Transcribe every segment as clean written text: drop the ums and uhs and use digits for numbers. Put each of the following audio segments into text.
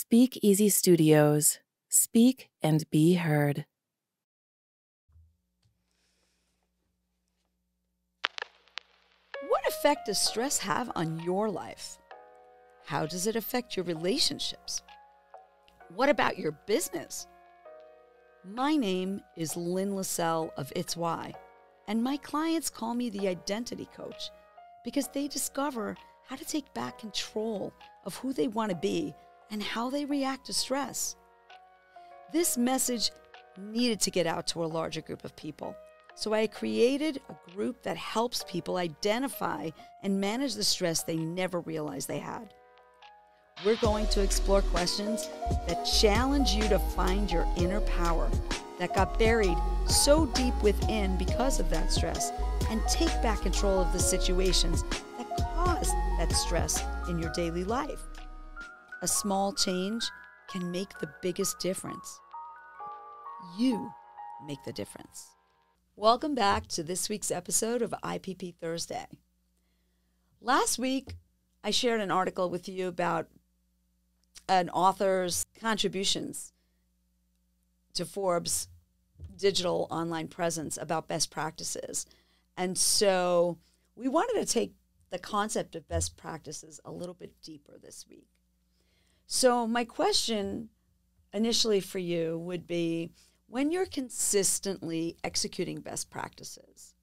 Speak Easy Studios. Speak and be heard. What effect does stress have on your life? How does it affect your relationships? What about your business? My name is Lynn of It's Why, and my clients call me the identity coach because they discover how to take back control of who they want to be and how they react to stress. This message needed to get out to a larger group of people, so I created a group that helps people identify and manage the stress they never realized they had. We're going to explore questions that challenge you to find your inner power that got buried so deep within because of that stress, and take back control of the situations that caused that stress in your daily life. A small change can make the biggest difference. You make the difference. Welcome back to this week's episode of IPP Thursday. Last week, I shared an article with you about an author's contributions to Forbes' digital online presence about best practices. And so we wanted to take the concept of best practices a little bit deeper this week. So my question initially for you would be, when you're consistently executing best practices,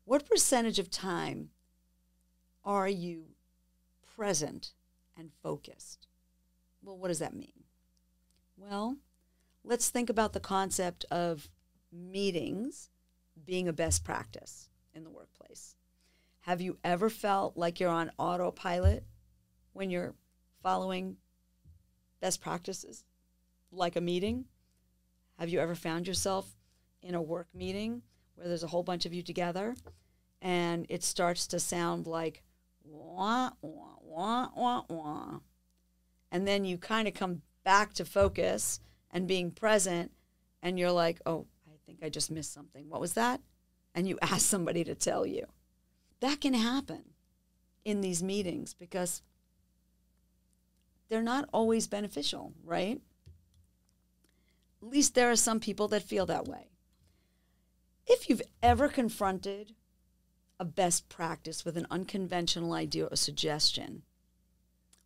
what percentage of time are you present and focused? Well, what does that mean? Well, let's think about the concept of meetings being a best practice in the workplace. Have you ever felt like you're on autopilot when you're following best practices, like a meeting? Have you ever found yourself in a work meeting where there's a whole bunch of you together and it starts to sound like wah, wah, wah, wah, wah. And then you kind of come back to focus and being present, and you're like, oh, I think I just missed something. What was that? And you ask somebody to tell you. That can happen in these meetings because they're not always beneficial, right? At least there are some people that feel that way. If you've ever confronted a best practice with an unconventional idea or suggestion,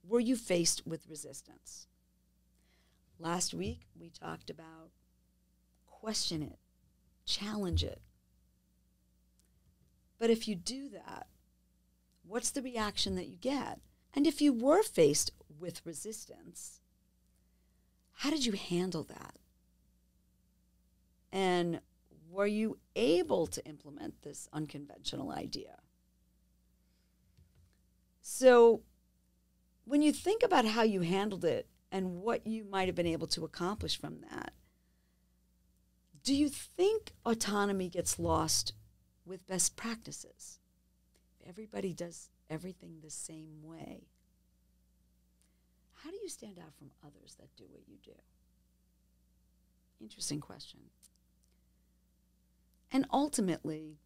were you faced with resistance? Last week, we talked about question it, challenge it. But if you do that, what's the reaction that you get? And if you were faced with resistance, how did you handle that? And were you able to implement this unconventional idea? So when you think about how you handled it and what you might have been able to accomplish from that, do you think autonomy gets lost with best practices? Everybody does everything the same way. How do you stand out from others that do what you do? Interesting question. And ultimately,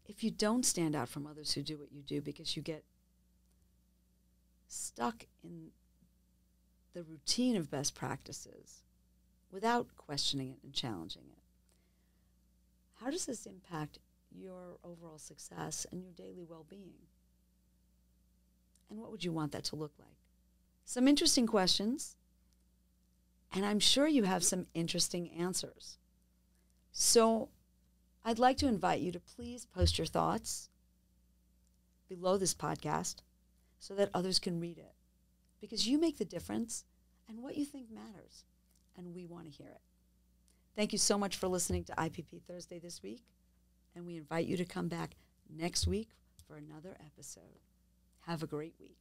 if you don't stand out from others who do what you do because you get stuck in the routine of best practices without questioning it and challenging it, how does this impact your overall success and your daily well-being? And what would you want that to look like? Some interesting questions, and I'm sure you have some interesting answers. So I'd like to invite you to please post your thoughts below this podcast so that others can read it, because you make the difference and what you think matters, and we want to hear it. Thank you so much for listening to IPP Thursday this week, and we invite you to come back next week for another episode. Have a great week.